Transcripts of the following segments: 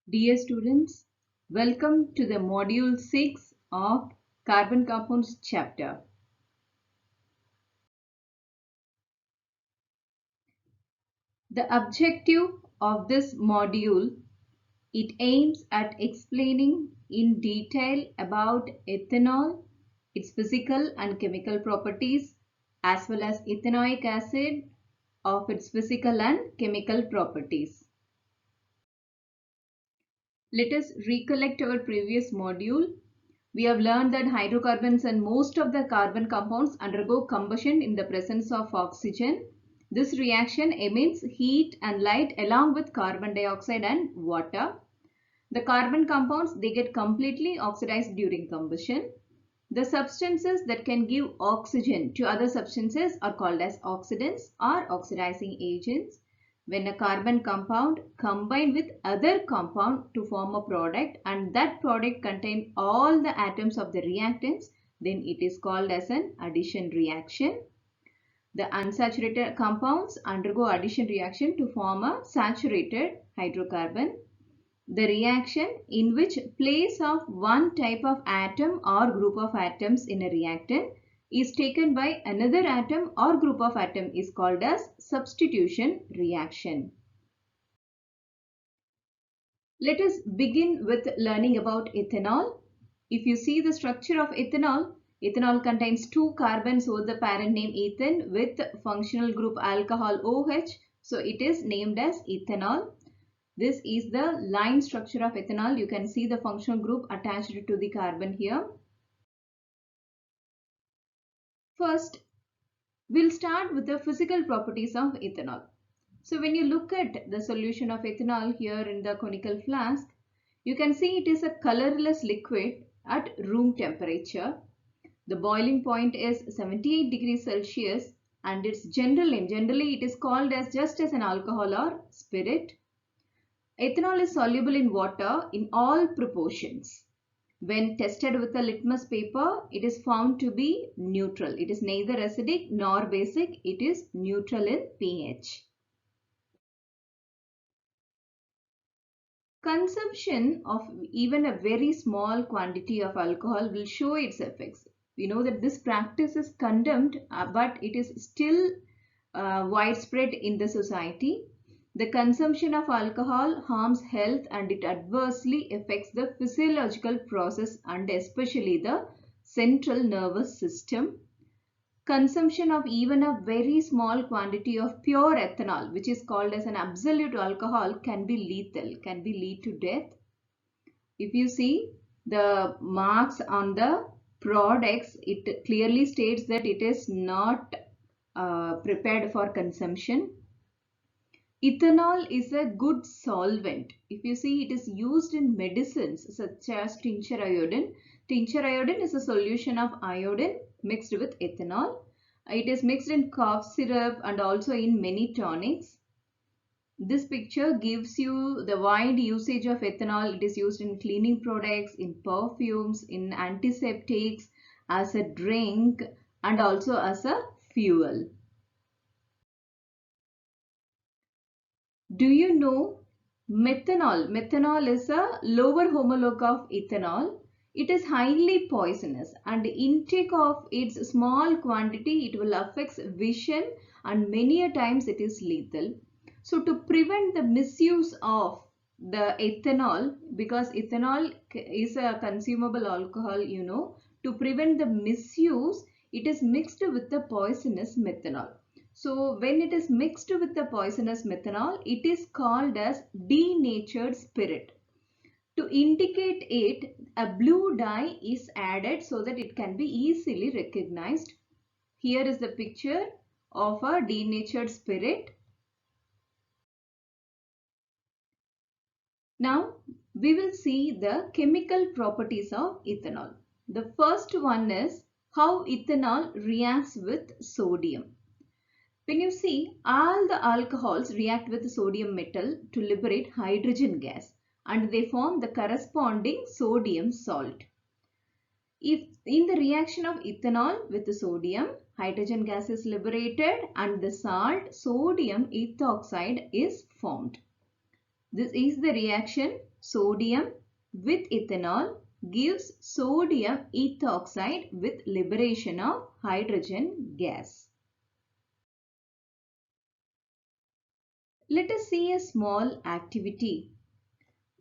Dear students, welcome to the module 6 of carbon compounds chapter. The objective of this module, it aims at explaining in detail about ethanol, its physical and chemical properties, as well as ethanoic acid of its physical and chemical properties. Let us recollect our previous module. We have learned that hydrocarbons and most of the carbon compounds undergo combustion in the presence of oxygen. This reaction emits heat and light along with carbon dioxide and water. The carbon compounds, they get completely oxidized during combustion. The substances that can give oxygen to other substances are called as oxidants or oxidizing agents. When a carbon compound combined with other compound to form a product and that product contains all the atoms of the reactants, then it is called as an addition reaction. The unsaturated compounds undergo addition reaction to form a saturated hydrocarbon. The reaction in which place of one type of atom or group of atoms in a reactant is taken by another atom or group of atom is called as substitution reaction. Let us begin with learning about ethanol. If you see the structure of ethanol, ethanol contains two carbons over the parent name ethane with functional group alcohol OH. So it is named as ethanol. This is the line structure of ethanol. You can see the functional group attached to the carbon here. First, we'll start with the physical properties of ethanol. So when you look at the solution of ethanol here in the conical flask, you can see it is a colorless liquid at room temperature. The boiling point is 78 degrees Celsius and its generally it is called as just as an alcohol or spirit. Ethanol is soluble in water in all proportions. When tested with a litmus paper, it is found to be neutral. It is neither acidic nor basic. It is neutral in pH. Consumption of even a very small quantity of alcohol will show its effects. We know that this practice is condemned, but it is still widespread in the society. The consumption of alcohol harms health and it adversely affects the physiological process and especially the central nervous system. Consumption of even a very small quantity of pure ethanol, which is called as an absolute alcohol, can be lethal, can be lead to death. If you see the marks on the products, it clearly states that it is not prepared for consumption. Ethanol is a good solvent. If you see, it is used in medicines such as tincture iodine. Tincture iodine is a solution of iodine mixed with ethanol. It is mixed in cough syrup and also in many tonics. This picture gives you the wide usage of ethanol. It is used in cleaning products, in perfumes, in antiseptics, as a drink and also as a fuel. Do you know methanol? Methanol is a lower homologue of ethanol. It is highly poisonous and intake of its small quantity, it will affect vision and many a times it is lethal. So to prevent the misuse of the ethanol, because ethanol is a consumable alcohol, you know, to prevent the misuse, it is mixed with the poisonous methanol. So when it is mixed with the poisonous methanol, it is called as denatured spirit. To indicate it, a blue dye is added so that it can be easily recognized. Here is the picture of a denatured spirit. Now we will see the chemical properties of ethanol. The first one is how ethanol reacts with sodium. When you see, all the alcohols react with sodium metal to liberate hydrogen gas and they form the corresponding sodium salt. If in the reaction of ethanol with the sodium, hydrogen gas is liberated and the salt sodium ethoxide is formed. This is the reaction sodium with ethanol gives sodium ethoxide with liberation of hydrogen gas. Let us see a small activity.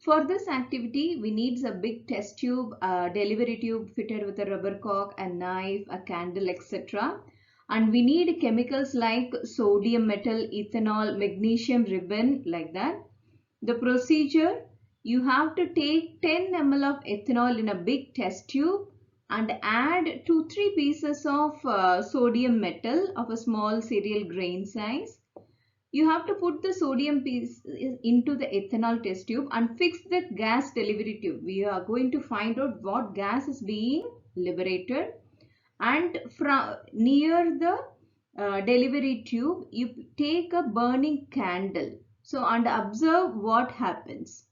For this activity, we need a big test tube, a delivery tube fitted with a rubber cork, a knife, a candle, etc. And we need chemicals like sodium metal, ethanol, magnesium ribbon, like that. The procedure, you have to take 10 ml of ethanol in a big test tube and add 2-3 pieces of sodium metal of a small cereal grain size. You have to put the sodium piece into the ethanol test tube and fix the gas delivery tube. We are going to find out what gas is being liberated, and from near the delivery tube you take a burning candle, so and observe what happens.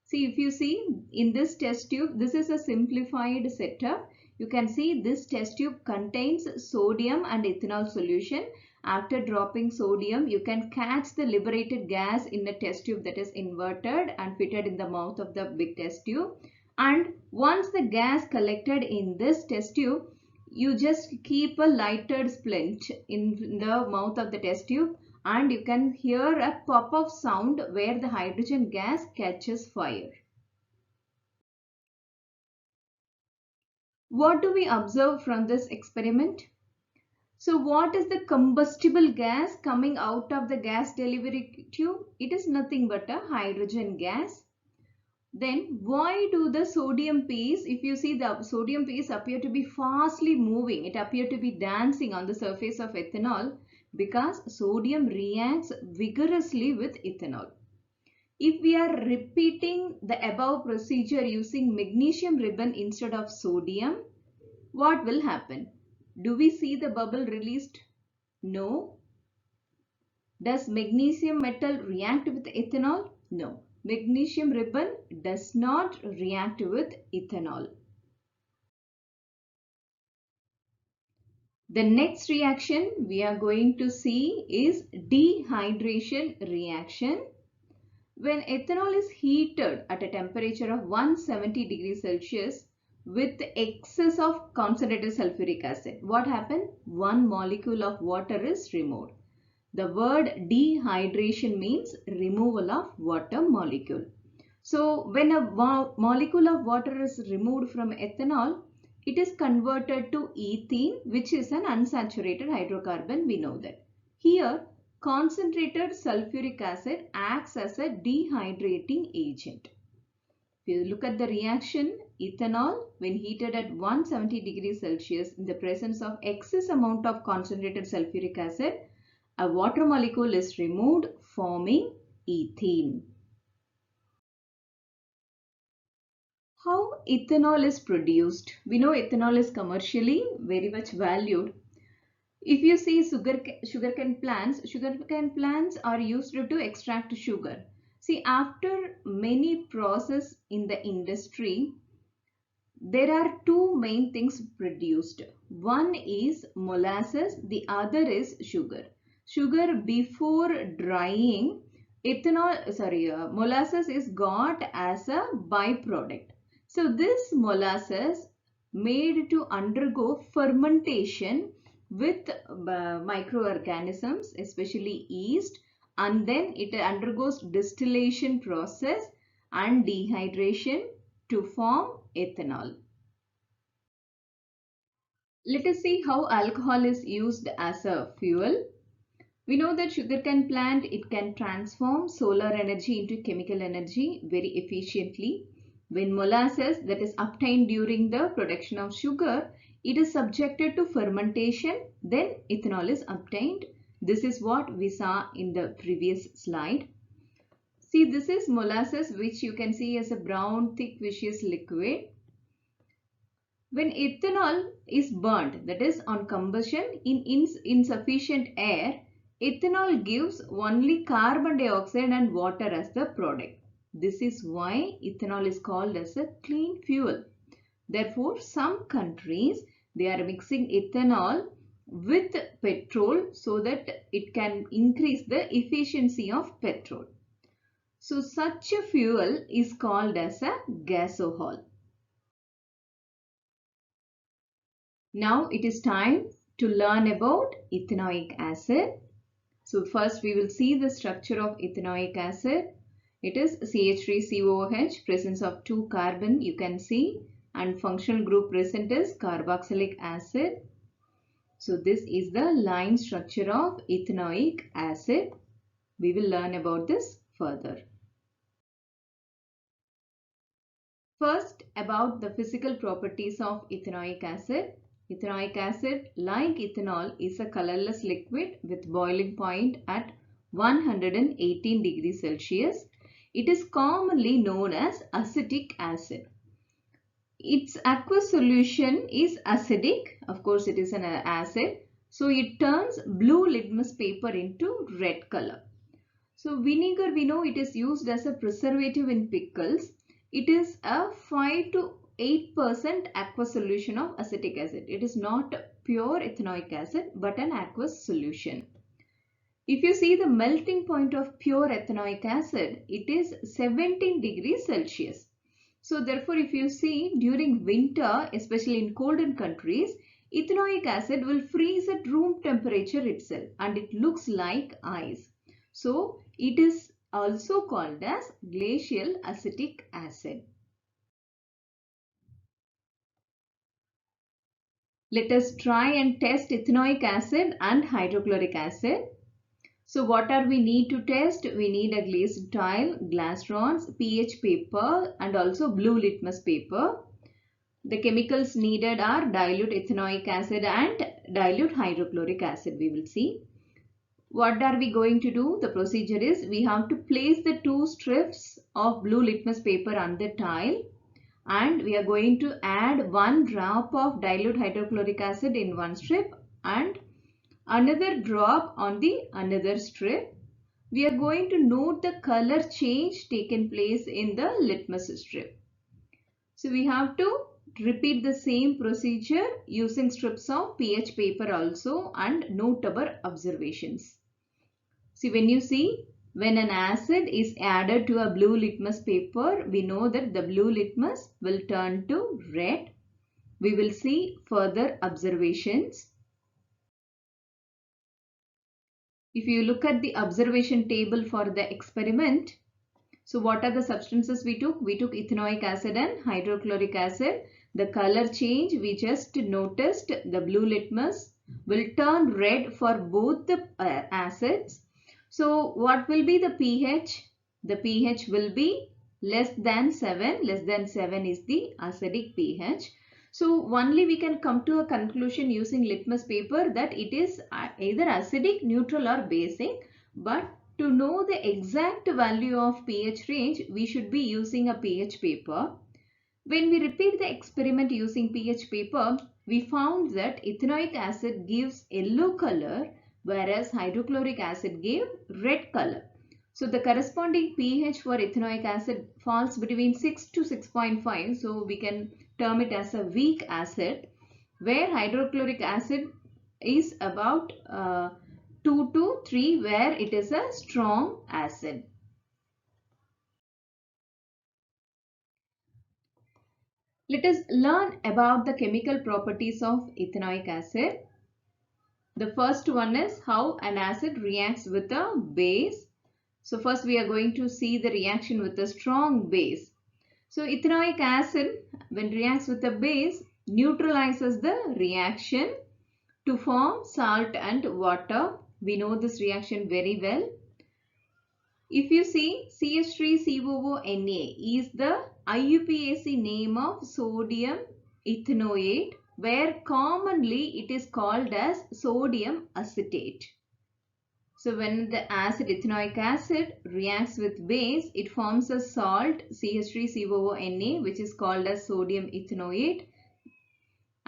See, if you see in this test tube, this is a simplified setup. You can see this test tube contains sodium and ethanol solution. After dropping sodium, you can catch the liberated gas in a test tube that is inverted and fitted in the mouth of the big test tube. And once the gas collected in this test tube, you just keep a lighted splint in the mouth of the test tube and you can hear a pop of sound where the hydrogen gas catches fire. What do we observe from this experiment? So what is the combustible gas coming out of the gas delivery tube? It is nothing but a hydrogen gas. Then why do the sodium piece, if you see the sodium piece appear to be fastly moving, it appear to be dancing on the surface of ethanol? Because sodium reacts vigorously with ethanol. If we are repeating the above procedure using magnesium ribbon instead of sodium, what will happen? Do we see the bubble released? No. Does magnesium metal react with ethanol? No. Magnesium ribbon does not react with ethanol. The next reaction we are going to see is dehydration reaction. When ethanol is heated at a temperature of 170 degrees Celsius with excess of concentrated sulfuric acid, what happens? One molecule of water is removed. The word dehydration means removal of water molecule. So when a molecule of water is removed from ethanol, it is converted to ethene, which is an unsaturated hydrocarbon. We know that. Here, concentrated sulfuric acid acts as a dehydrating agent. If you look at the reaction, ethanol when heated at 170 degrees Celsius in the presence of excess amount of concentrated sulfuric acid, a water molecule is removed, forming ethene. How ethanol is produced? We know ethanol is commercially very much valued. If you see sugarcane plants are used to extract sugar. See, after many processes in the industry, there are two main things produced. One is molasses, the other is sugar. Sugar before drying, molasses is got as a byproduct. So this molasses made to undergo fermentation with microorganisms, especially yeast, and then it undergoes distillation process and dehydration to form ethanol. Let us see how alcohol is used as a fuel. We know that sugarcane plant, it can transform solar energy into chemical energy very efficiently. When molasses that is obtained during the production of sugar, it is subjected to fermentation, then ethanol is obtained. This is what we saw in the previous slide. See, this is molasses, which you can see as a brown thick viscous liquid. When ethanol is burnt, that is on combustion in insufficient air, ethanol gives only carbon dioxide and water as the product. This is why ethanol is called as a clean fuel. Therefore, some countries, they are mixing ethanol with petrol so that it can increase the efficiency of petrol. So such a fuel is called as a gasohol. Now it is time to learn about ethanoic acid. So first we will see the structure of ethanoic acid. It is CH3COOH, presence of 2 carbon you can see, and functional group present is carboxylic acid. So this is the line structure of ethanoic acid. We will learn about this further. First, about the physical properties of ethanoic acid. Ethanoic acid, like ethanol, is a colorless liquid with boiling point at 118 degrees Celsius. It is commonly known as acetic acid. Its aqueous solution is acidic. Of course, it is an acid. So, it turns blue litmus paper into red color. So vinegar, we know it is used as a preservative in pickles. It is a 5 to 8% aqueous solution of acetic acid. It is not pure ethanoic acid but an aqueous solution. If you see the melting point of pure ethanoic acid, it is 17 degrees Celsius. So therefore, if you see during winter, especially in colder countries, ethanoic acid will freeze at room temperature itself and it looks like ice. So it is also called as glacial acetic acid. Let us try and test ethanoic acid and hydrochloric acid. So what are we need to test? We need a glazed tile, glass rods, pH paper and also blue litmus paper. The chemicals needed are dilute ethanoic acid and dilute hydrochloric acid, we will see. What are we going to do? The procedure is we have to place the 2 strips of blue litmus paper on the tile and we are going to add 1 drop of dilute hydrochloric acid in one strip and another drop on the another strip. We are going to note the color change taken place in the litmus strip. So we have to repeat the same procedure using strips of pH paper also and note our observations. See, when an acid is added to a blue litmus paper, we know that the blue litmus will turn to red. We will see further observations. If you look at the observation table for the experiment, so what are the substances we took? We took ethanoic acid and hydrochloric acid. The color change, we just noticed the blue litmus will turn red for both the acids. So what will be the pH? The pH will be less than 7. Less than 7 is the acidic pH. So only we can come to a conclusion using litmus paper that it is either acidic, neutral or basic. But to know the exact value of pH range, we should be using a pH paper. When we repeat the experiment using pH paper, we found that ethanoic acid gives yellow color whereas hydrochloric acid gave red color. So the corresponding pH for ethanoic acid falls between 6 to 6.5. So we can term it as a weak acid, where hydrochloric acid is about 2 to 3 where it is a strong acid. Let us learn about the chemical properties of ethanoic acid. The first one is how an acid reacts with a base. So first we are going to see the reaction with a strong base. So ethanoic acid, when reacts with a base, neutralizes the reaction to form salt and water. We know this reaction very well. If you see, CH3COONA is the IUPAC name of sodium ethanoate, where commonly it is called as sodium acetate. So when the acid ethanoic acid reacts with base, it forms a salt CH3COONA, which is called as sodium ethanoate,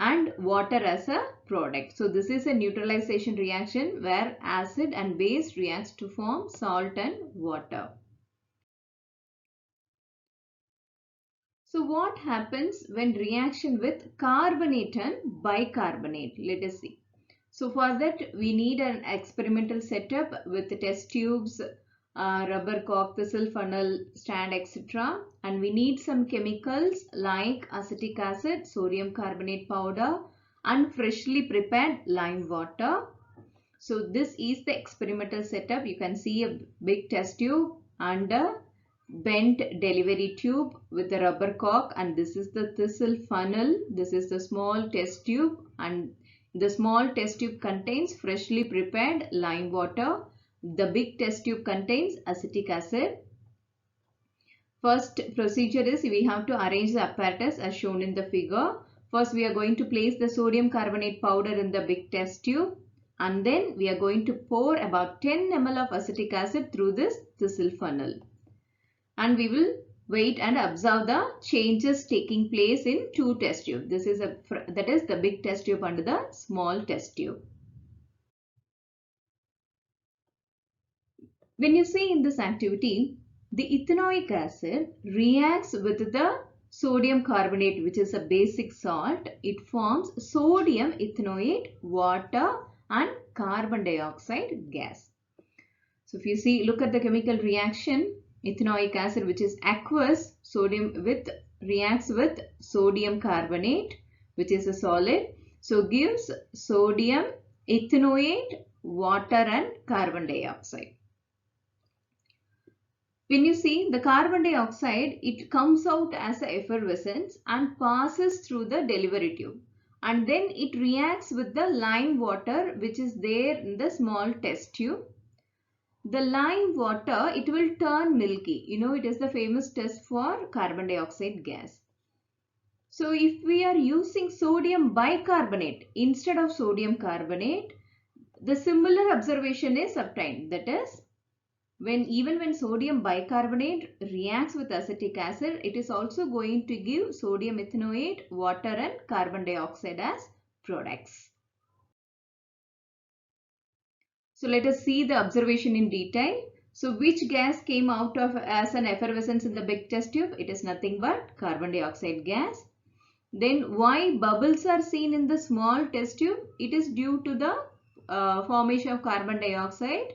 and water as a product. So this is a neutralization reaction where acid and base reacts to form salt and water. So what happens when reaction with carbonate and bicarbonate? Let us see. So for that we need an experimental setup with test tubes rubber cork, thistle funnel stand, etc. And we need some chemicals like acetic acid, sodium carbonate powder, and freshly prepared lime water. So this is the experimental setup. You can see a big test tube and a bent delivery tube with a rubber cork, and this is the thistle funnel. This is the small test tube, and the small test tube contains freshly prepared lime water. The big test tube contains acetic acid. First procedure is we have to arrange the apparatus as shown in the figure. First we are going to place the sodium carbonate powder in the big test tube, and then we are going to pour about 10 ml of acetic acid through this thistle funnel. And we will wait and observe the changes taking place in two test tubes. This is that is the big test tube and the small test tube. When you see in this activity, the ethanoic acid reacts with the sodium carbonate, which is a basic salt. It forms sodium ethanoate, water, and carbon dioxide gas. So if you see, look at the chemical reaction. Ethanoic acid, which is aqueous, reacts with sodium carbonate, which is a solid. So gives sodium ethanoate, water, and carbon dioxide. When you see the carbon dioxide, it comes out as a effervescence and passes through the delivery tube, and then it reacts with the lime water which is there in the small test tube. The lime water, it will turn milky. You know, it is the famous test for carbon dioxide gas. So if we are using sodium bicarbonate instead of sodium carbonate, the similar observation is obtained. That is, even when sodium bicarbonate reacts with acetic acid, it is also going to give sodium ethanoate, water, and carbon dioxide as products. So let us see the observation in detail. So which gas came out of as an effervescence in the big test tube? It is nothing but carbon dioxide gas. Then why bubbles are seen in the small test tube? It is due to the formation of carbon dioxide.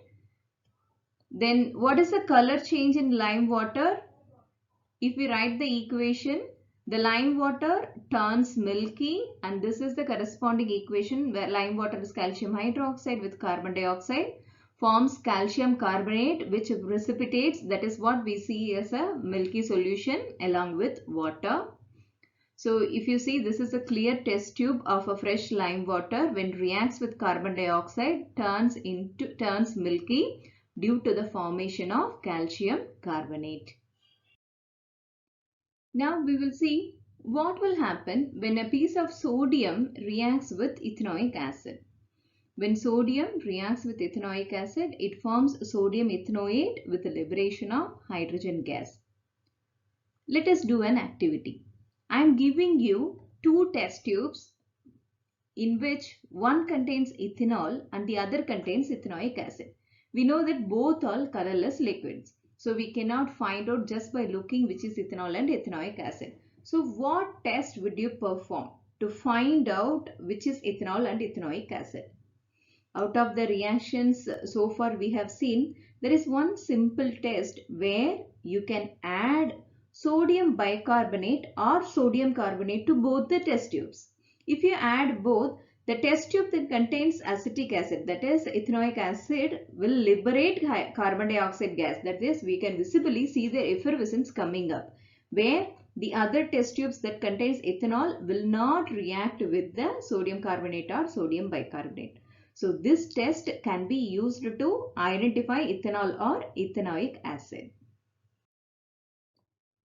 Then what is the color change in lime water? If we write the equation, the lime water turns milky, and this is the corresponding equation where lime water is calcium hydroxide with carbon dioxide, forms calcium carbonate which precipitates, that is what we see as a milky solution along with water. So if you see, this is a clear test tube of a fresh lime water. When reacts with carbon dioxide, turns milky due to the formation of calcium carbonate. Now we will see what will happen when a piece of sodium reacts with ethanoic acid. When sodium reacts with ethanoic acid, it forms sodium ethanoate with the liberation of hydrogen gas. Let us do an activity. I am giving you two test tubes in which one contains ethanol and the other contains ethanoic acid. We know that both are colorless liquids. So we cannot find out just by looking which is ethanol and ethanoic acid. So what test would you perform to find out which is ethanol and ethanoic acid? Out of the reactions so far we have seen, there is one simple test where you can add sodium bicarbonate or sodium carbonate to both the test tubes. If you add both, the test tube that contains acetic acid, that is ethanoic acid, will liberate carbon dioxide gas. That is, we can visibly see the effervescence coming up, where the other test tubes that contains ethanol will not react with the sodium carbonate or sodium bicarbonate. So this test can be used to identify ethanol or ethanoic acid.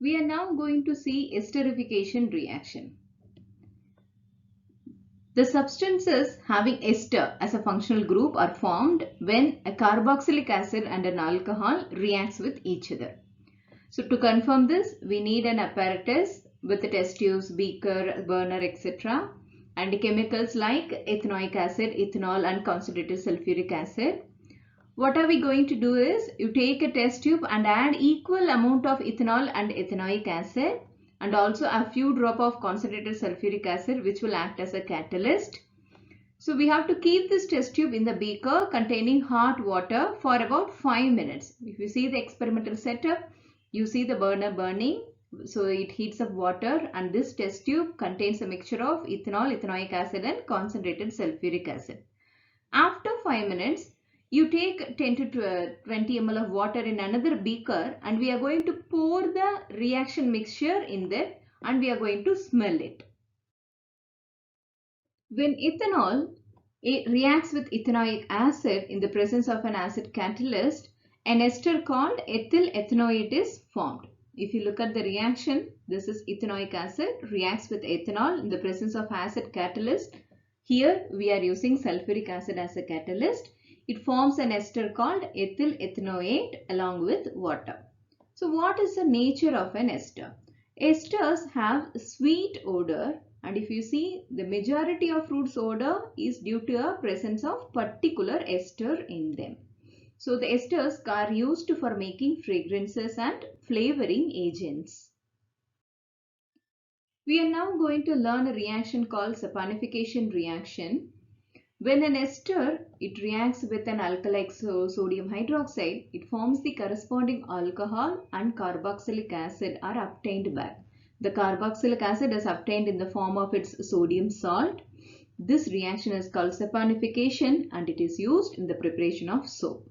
We are now going to see esterification reaction. The substances having ester as a functional group are formed when a carboxylic acid and an alcohol reacts with each other. So to confirm this, we need an apparatus with the test tubes, beaker, burner, etc. and chemicals like ethanoic acid, ethanol and concentrated sulfuric acid. What are we going to do is, you take a test tube and add equal amount of ethanol and ethanoic acid and also a few drop of concentrated sulfuric acid which will act as a catalyst. So we have to keep this test tube in the beaker containing hot water for about 5 minutes. If you see the experimental setup, you see the burner burning. So it heats up water, and this test tube contains a mixture of ethanol, ethanoic acid and concentrated sulfuric acid. After 5 minutes, you take 10 to 20 ml of water in another beaker, and we are going to pour the reaction mixture in there, and we are going to smell it. When ethanol reacts with ethanoic acid in the presence of an acid catalyst, an ester called ethyl ethanoate is formed. If you look at the reaction, this is ethanoic acid reacts with ethanol in the presence of acid catalyst. Here we are using sulfuric acid as a catalyst. It forms an ester called ethyl ethanoate along with water. So what is the nature of an ester? Esters have sweet odor, and if you see, the majority of fruits odor is due to a presence of particular ester in them. So the esters are used for making fragrances and flavoring agents. We are now going to learn a reaction called saponification reaction. When an ester it reacts with an alkali sodium hydroxide, it forms the corresponding alcohol, and carboxylic acid are obtained back. The carboxylic acid is obtained in the form of its sodium salt. This reaction is called saponification, and it is used in the preparation of soap.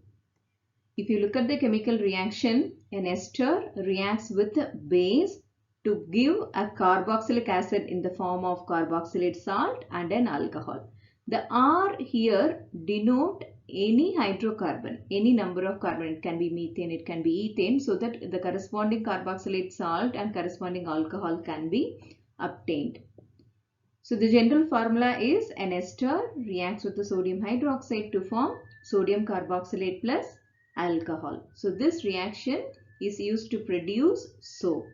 If you look at the chemical reaction, an ester reacts with a base to give a carboxylic acid in the form of carboxylate salt and an alcohol. The R here denote any hydrocarbon, any number of carbon. It can be methane, it can be ethane, so that the corresponding carboxylate salt and corresponding alcohol can be obtained. So the general formula is an ester reacts with the sodium hydroxide to form sodium carboxylate plus alcohol. So this reaction is used to produce soap.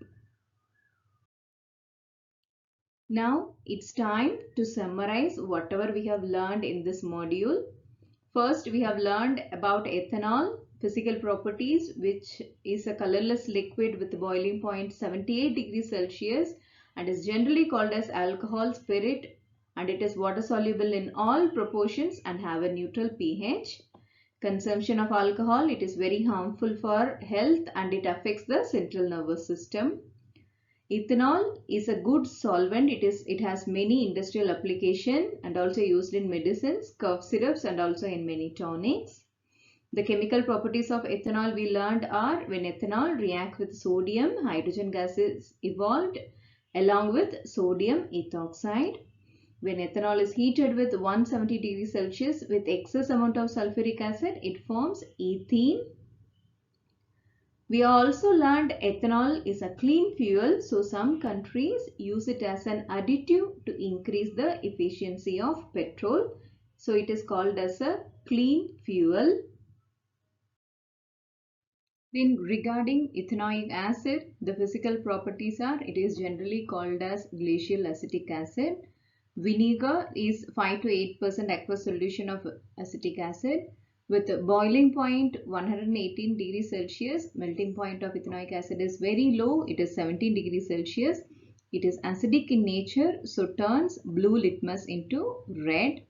Now it's time to summarize whatever we have learned in this module. First, we have learned about ethanol, physical properties, which is a colorless liquid with boiling point 78 degrees Celsius and is generally called as alcohol spirit, and it is water soluble in all proportions and have a neutral pH. Consumption of alcohol, it is very harmful for health and it affects the central nervous system. Ethanol is a good solvent. It has many industrial application and also used in medicines, cough syrups and also in many tonics. The chemical properties of ethanol we learned are when ethanol reacts with sodium, hydrogen gas is evolved along with sodium ethoxide. When ethanol is heated with 170 degrees Celsius with excess amount of sulfuric acid, it forms ethene. We also learned ethanol is a clean fuel, so some countries use it as an additive to increase the efficiency of petrol. So it is called as a clean fuel. Then regarding ethanoic acid, the physical properties are it is generally called as glacial acetic acid. Vinegar is 5 to 8% aqueous solution of acetic acid. With a boiling point 118 degrees Celsius, melting point of ethanoic acid is very low. It is 17 degrees Celsius. It is acidic in nature, so turns blue litmus into red.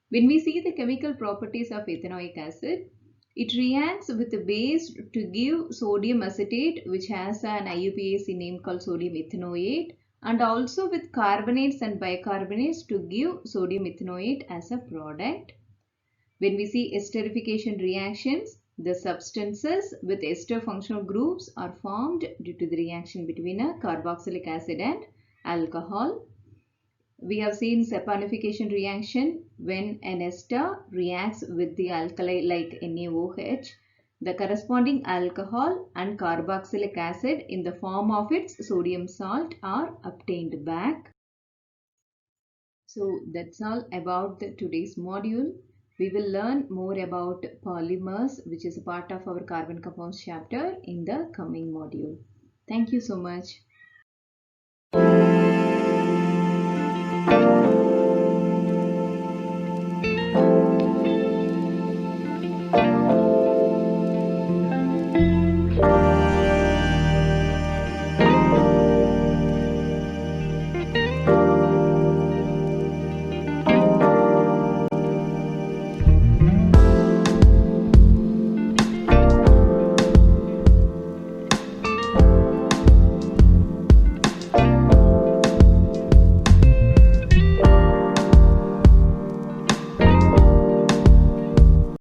When we see the chemical properties of ethanoic acid, it reacts with the base to give sodium acetate, which has an IUPAC name called sodium ethanoate, and also with carbonates and bicarbonates to give sodium ethanoate as a product. When we see esterification reactions, the substances with ester functional groups are formed due to the reaction between a carboxylic acid and alcohol. We have seen saponification reaction when an ester reacts with the alkali like NaOH. The corresponding alcohol and carboxylic acid in the form of its sodium salt are obtained back. So that's all about today's module. We will learn more about polymers, which is a part of our carbon compounds chapter in the coming module. Thank you so much.